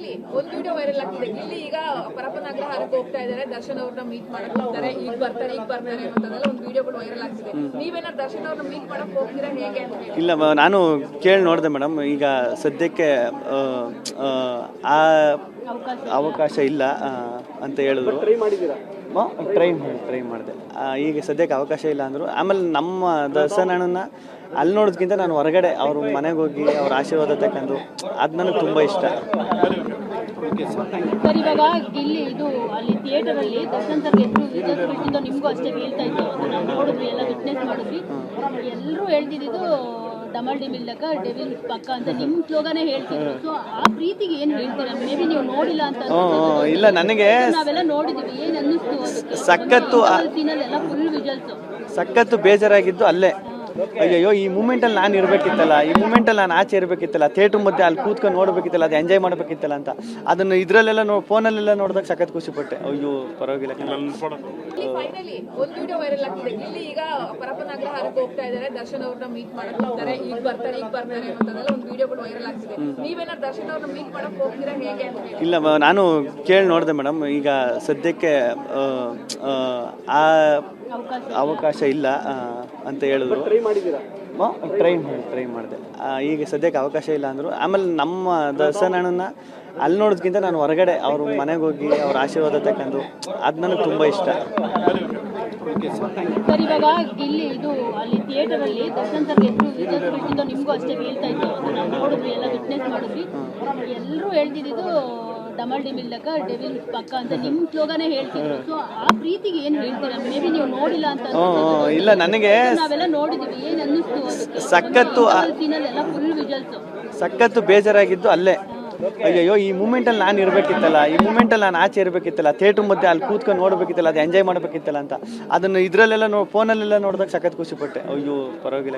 Finally ಒಂದು video viral ಆಗ್ತಿದೆ. ಗಿಲ್ಲಿ ಈಗ ಪರಪ್ಪನ ಅಗ್ರಹಾರಕ್ಕೆ ಹೋಗ್ತಾ ಇದ್ದಾರೆ, ದರ್ಶನ್ ಅವ್ರನ್ನ ಮೀಟ್ ಮಾಡಕ್ ಹೋಗ್ತಾರೆ, ಈಗ ಬರ್ತಾರೆ ಅನ್ನೋದೆಲ್ಲ ಒಂದು ವಿಡಿಯೋಗಳು ವೈರಲ್ ಆಗ್ತಿದೆ. ನೀವೇನಾದ್ರು ದರ್ಶನ್ ಅವ್ರನ್ನ ಮೀಟ್ ಮಾಡಕ್ ಹೋಗ್ತೀರಾ ಹೇಗೆ ಅಂತ ಹೇಳಿ? ಇಲ್ಲ, ನಾನು ಕೇಳಿ ನೋಡಿದೆ ಮೇಡಮ್. ಈಗ ಸದ್ಯಕ್ಕೆ ಆ ಅವಕಾಶ ಇಲ್ಲ ಅಂತ ಹೇಳಿದ್ರು. ಟ್ರೈ ಮಾಡಿದೆ. ಈಗ ಸದ್ಯಕ್ಕೆ ಅವಕಾಶ ಇಲ್ಲ ಅಂದರು. ಆಮೇಲೆ ನಮ್ಮ ದರ್ಶನ್ ಅಣ್ಣನ ಅಲ್ಲಿ ನೋಡೋದಕ್ಕಿಂತ ನಾನು ಹೊರಗಡೆ ಅವ್ರ ಮನೆಗೆ ಹೋಗಿ ಅವ್ರ ಆಶೀರ್ವಾದ ತಗೊಂಡು ಅದು ನನಗೆ ತುಂಬ ಇಷ್ಟ. ಸರ್, ಇವಾಗ ಇಲ್ಲಿ ಇದು ಅಲ್ಲಿ ಥಿಯೇಟರ್ ಅಲ್ಲಿ ದರ್ಶನ್ ಸರ್ ರಿಸಲ್ಟ್ ಬಿಟ್ಟಿದ್ದು ನಿಮಗೂ ಅಷ್ಟೇ ಹೇಳ್ತಾ ಇತ್ತು. ನಾವು ನೋಡಿದ್ವಿ, ಎಲ್ಲ ವಿಟ್ನೆಸ್ ಮಾಡಿದ್ವಿ. ಎಲ್ಲರೂ ಹೇಳ್ತಿದ್ದು ಡಮಲ್ ಡಿಮಿಲ್ಲಕ ಡೆವಿಲ್ ಪಕ್ಕ ಅಂತ ನಿಮ್ಮ ಸ್ಲೋಗನೇ ಹೇಳ್ತಿದ್ರು. ಸೊ ಆ ಪ್ರೀತಿಗೆ ಏನು ಹೇಳ್ತೀರಾ? ಮೇ ಬಿ ನೀವು ನೋಡಿಲ್ಲ ಅಂತ. ಇಲ್ಲ, ನನಗೆ ನಾವೆಲ್ಲ ನೋಡಿದ್ವಿ. ಏನು ಅನ್ನಿಸ್ತು ಅದಕ್ಕೆ? ಸಖತ್ತು ಬೇಜಾರಾಗಿದ್ದು ಅಲ್ಲೇ. ಅಯ್ಯೋ, ಈ ಮೂಮೆಂಟಲ್ಲಿ ನಾನು ಇರಬೇಕಿತ್ತಲ್ಲ, ಈ ಮೂಮೆಂಟಲ್ಲಿ ನಾನು ಆಚೆ ಇರಬೇಕಿತ್ತಲ್ಲ, ಥಿಯೇಟ್ರ್ ಮಧ್ಯೆ ಅಲ್ಲಿ ಕೂತ್ಕೊಂಡು ನೋಡಬೇಕಿತ್ತಲ್ಲ, ಅದು ಎಂಜಾಯ್ ಮಾಡಬೇಕಿತ್ತಲ್ಲ ಅಂತ. ಅದನ್ನು ಇದರಲ್ಲೆಲ್ಲ ಫೋನಲ್ಲೆಲ್ಲ ನೋಡಿದಾಗ ಸಖತ್ ಖುಷಿ ಪಟ್ಟೆ. ಅಯ್ಯೋ, ಪರವಾಗಿಲ್ಲ. ಫೈನಲಿ ಒಂದು ವಿಡಿಯೋ ವೈರಲ್ ಆಗ್ತಿದೆ. ಗಿಲ್ಲಿ ಈಗ ಪರಪ್ಪನ ಅಗ್ರಹಾರಕ್ಕೆ ಹೋಗ್ತಾ ಇದ್ದಾರೆ, ದರ್ಶನ್ ಅವ್ರನ್ನ ಮೀಟ್ ಮಾಡಕ್ ಹೋಗ್ತಾರೆ, ಈಗ ಬರ್ತಾರೆ ಅನ್ನೋದೆಲ್ಲ ಒಂದು ವಿಡಿಯೋಗಳು ವೈರಲ್ ಆಗ್ತಿದೆ. ನೀವೇನಾದ್ರು ದರ್ಶನ್ ಅವ್ರನ್ನ ಮೀಟ್ ಮಾಡಕ್ ಹೋಗ್ತೀರಾ ಹೇಗೆ ಅಂತ ಹೇಳಿ? ಇಲ್ಲ, ನಾನು ಕೇಳಿ ನೋಡಿದೆ ಮೇಡಮ್. ಈಗ ಸದ್ಯಕ್ಕೆ ಆ ಅವಕಾಶ ಇಲ್ಲ ಅಂತ ಹೇಳಿದ್ರು. ಟ್ರೈ ಮಾಡಿದೆ. ಈಗ ಸದ್ಯಕ್ಕೆ ಅವಕಾಶ ಇಲ್ಲ ಅಂದರು. ಆಮೇಲೆ ನಮ್ಮ ದರ್ಶನ್ ಅಣ್ಣನ ಅಲ್ಲಿ ನೋಡೋದಕ್ಕಿಂತ ನಾನು ಹೊರಗಡೆ ಅವ್ರ ಮನೆಗೆ ಹೋಗಿ ಅವ್ರ ಆಶೀರ್ವಾದ ತಗೊಂಡು ಅದು ನನಗೆ ತುಂಬ ಇಷ್ಟ. ಸರ್, ಇವಾಗ ಇಲ್ಲಿ ಇದು ಅಲ್ಲಿ ಥಿಯೇಟರ್ ಅಲ್ಲಿ ದರ್ಶನ್ ಸರ್ ರಿಸಲ್ಟ್ ಬಿಟ್ಟಿದ್ದು ನಿಮಗೂ ಅಷ್ಟೇ ಹೇಳ್ತಾ ಇತ್ತು. ನಾವು ನೋಡಿದ್ವಿ, ಎಲ್ಲ ವಿಟ್ನೆಸ್ ಮಾಡಿದ್ವಿ. ಎಲ್ಲರೂ ಹೇಳ್ತಿದ್ದು ಡಮಲ್ ಡಿಮಿಲ್ಲಕ ಡೆವಿಲ್ ಪಕ್ಕ ಅಂತ ನಿಮ್ಮ ಸ್ಲೋಗನೇ ಹೇಳ್ತಿದ್ರು. ಸೊ ಆ ಪ್ರೀತಿಗೆ ಏನು ಹೇಳ್ತೀರಾ? ಮೇ ಬಿ ನೀವು ನೋಡಿಲ್ಲ ಅಂತ. ಇಲ್ಲ, ನನಗೆ ನಾವೆಲ್ಲ ನೋಡಿದ್ವಿ. ಏನು ಅನ್ನಿಸ್ತು ಅದಕ್ಕೆ? ಸಖತ್ತು ಬೇಜಾರಾಗಿದ್ದು ಅಲ್ಲೇ. ಅಯ್ಯೋ, ಈ ಮೂಮೆಂಟಲ್ಲಿ ನಾನು ಇರಬೇಕಿತ್ತಲ್ಲ, ಈ ಮೂಮೆಂಟಲ್ಲಿ ನಾನು ಆಚೆ ಇರಬೇಕಿತ್ತಲ್ಲ, ಥಿಯೇಟ್ರ್ ಮಧ್ಯೆ ಅಲ್ಲಿ ಕೂತ್ಕೊಂಡು ನೋಡಬೇಕಿತ್ತಲ್ಲ, ಅದು ಎಂಜಾಯ್ ಮಾಡಬೇಕಿತ್ತಲ್ಲ ಅಂತ. ಅದನ್ನು ಇದರಲ್ಲೆಲ್ಲ ಫೋನಲ್ಲೆಲ್ಲ ನೋಡಿದಾಗ ಸಖತ್ ಖುಷಿ ಪಟ್ಟೆ. ಅಯ್ಯೋ, ಪರವಾಗಿಲ್ಲ.